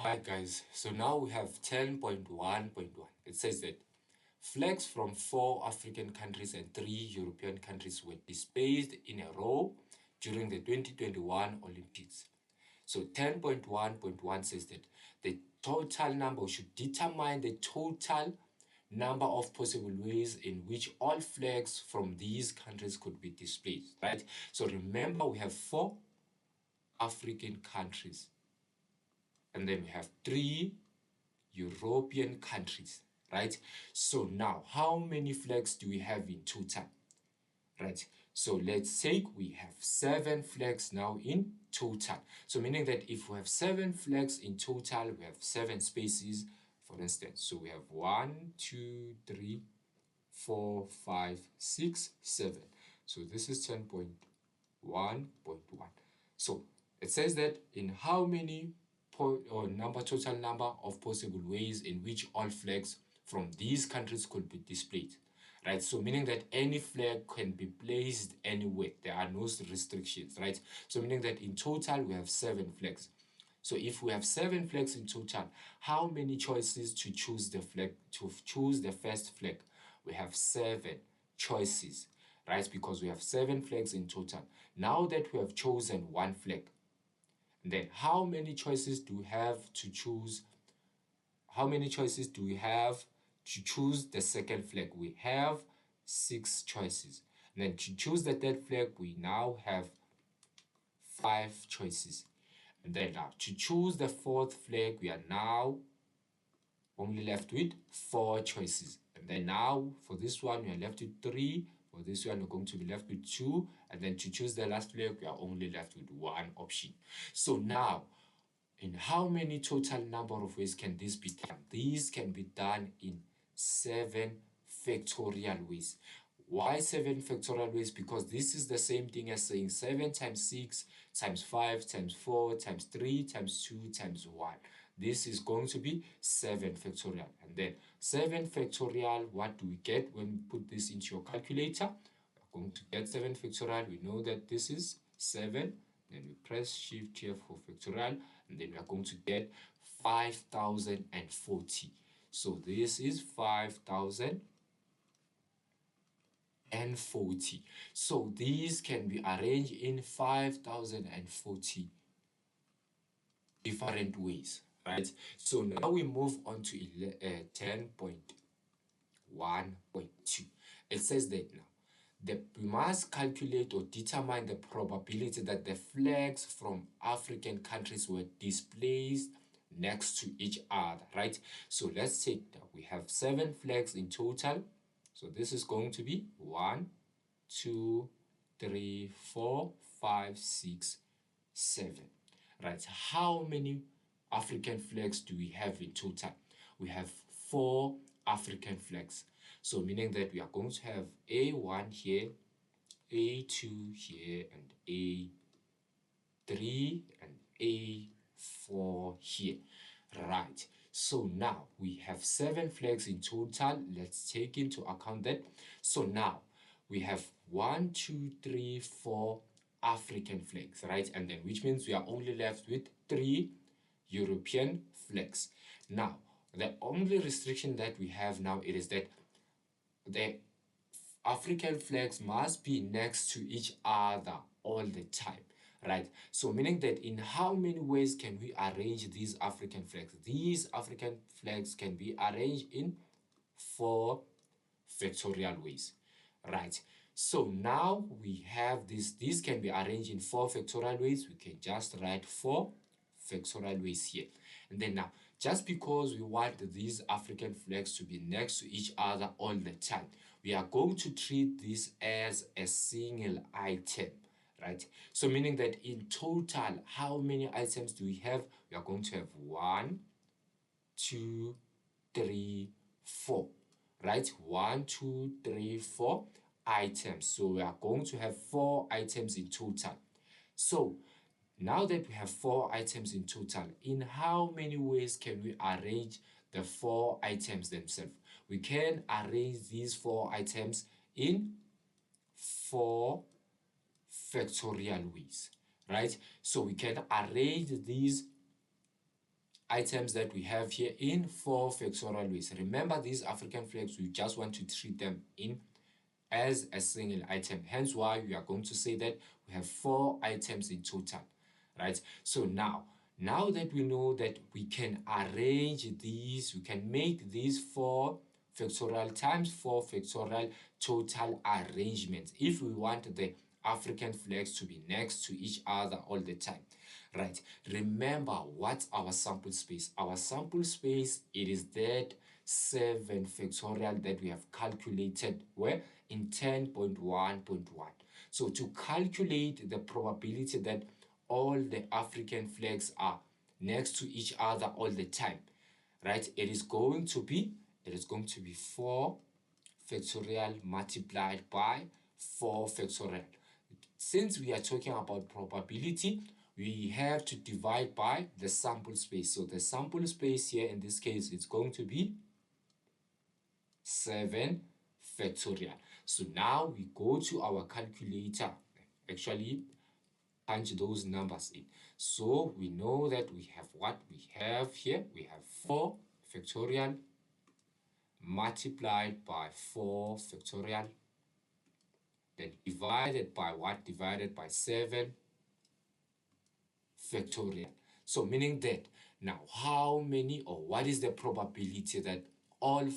Hi guys, so now we have 10.1.1. It says that flags from 4 African countries and 3 European countries were displayed in a row during the 2021 Olympics. So 10.1.1 says that the total number should determine the total number of possible ways in which all flags from these countries could be displayed, right? So remember we have 4 African countries and then we have 3 European countries, right? So now, how many flags do we have in total? Right, so let's take we have 7 flags now in total. So meaning that if we have 7 flags in total, we have 7 spaces, for instance. So we have 1, 2, 3, 4, 5, 6, 7. So this is 10.1.1. So it says that in how many total number of possible ways in which all flags from these countries could be displayed, right? So meaning that any flag can be placed anywhere. There are no restrictions, right? So meaning that in total we have 7 flags. So if we have 7 flags in total, how many choices to choose the flag, to choose the first flag? We have 7 choices, right? Because we have 7 flags in total. Now that we have chosen one flag, then how many choices do we have to choose? How many choices do we have to choose the second flag? We have 6 choices. And then to choose the third flag, we now have 5 choices. And then now to choose the fourth flag, we are now only left with 4 choices. And then now for this one, we are left with 3. For this one, we're going to be left with 2. And then to choose the last flag, we are only left with 1 option. So now, in how many total number of ways can this be done? These can be done in 7 factorial ways. Why 7 factorial ways? Because this is the same thing as saying 7 times 6 times 5 times 4 times 3 times 2 times 1. This is going to be 7 factorial. And then 7 factorial, what do we get when we put this into your calculator? We're going to get 7 factorial. We know that this is 7. Then we press shift here for factorial, and then we are going to get 5040. So this is 5040. So these can be arranged in 5040 different ways, right? So now we move on to 10.1.2. It says that now we must calculate or determine the probability that the flags from African countries were displaced next to each other, right? So let's take that. We have 7 flags in total. So this is going to be 1, 2, 3, 4, 5, 6, 7. Right? How many African flags do we have in total? We have 4 African flags. So meaning that we are going to have A1 here, A2 here, and A3 and A4 here. Right. So now we have 7 flags in total. Let's take into account that. So now we have 1, 2, 3, 4 African flags, right? And then which means we are only left with 3 European flags. Now, the only restriction that we have now it is that the African flags must be next to each other all the time, right? So meaning that in how many ways can we arrange these African flags? These African flags can be arranged in 4 factorial ways, right? So now we have this. These can be arranged in 4 factorial ways. We can just write 4 factorial ways here. And then now, just because we want these African flags to be next to each other all the time, we are going to treat this as a single item, right? So meaning that in total, how many items do we have? We are going to have 1, 2, 3, 4, right? 1, 2, 3, 4 items. So we are going to have 4 items in total. So now that we have 4 items in total, in how many ways can we arrange the 4 items themselves? We can arrange these 4 items in 4 factorial ways, right? So we can arrange these items that we have here in 4 factorial ways. Remember, these African flags, we just want to treat them in as a single item. Hence why we are going to say that we have 4 items in total, right? So now that we know that we can arrange these, we can make these 4 factorial times 4 factorial total arrangements if we want the African flags to be next to each other all the time, right? Remember, what's our sample space? Our sample space, it is that 7 factorial that we have calculated where in 10.1.1. So to calculate the probability that all the African flags are next to each other all the time, right? It is going to be 4 factorial multiplied by 4 factorial. Since we are talking about probability, we have to divide by the sample space. So the sample space here in this case is going to be 7 factorial. So now we go to our calculator, actually punch those numbers in. So we know that we have what we have here. We have 4 factorial multiplied by 4 factorial, then divided by what? Divided by 7 factorial. So meaning that now how many or what is the probability that all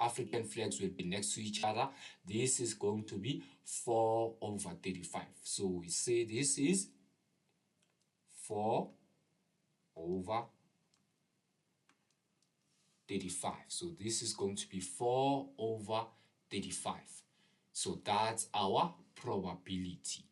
African flags will be next to each other? This is going to be 4 over 35. So we say this is 4 over 35. So this is going to be 4 over 35. So that's our probability.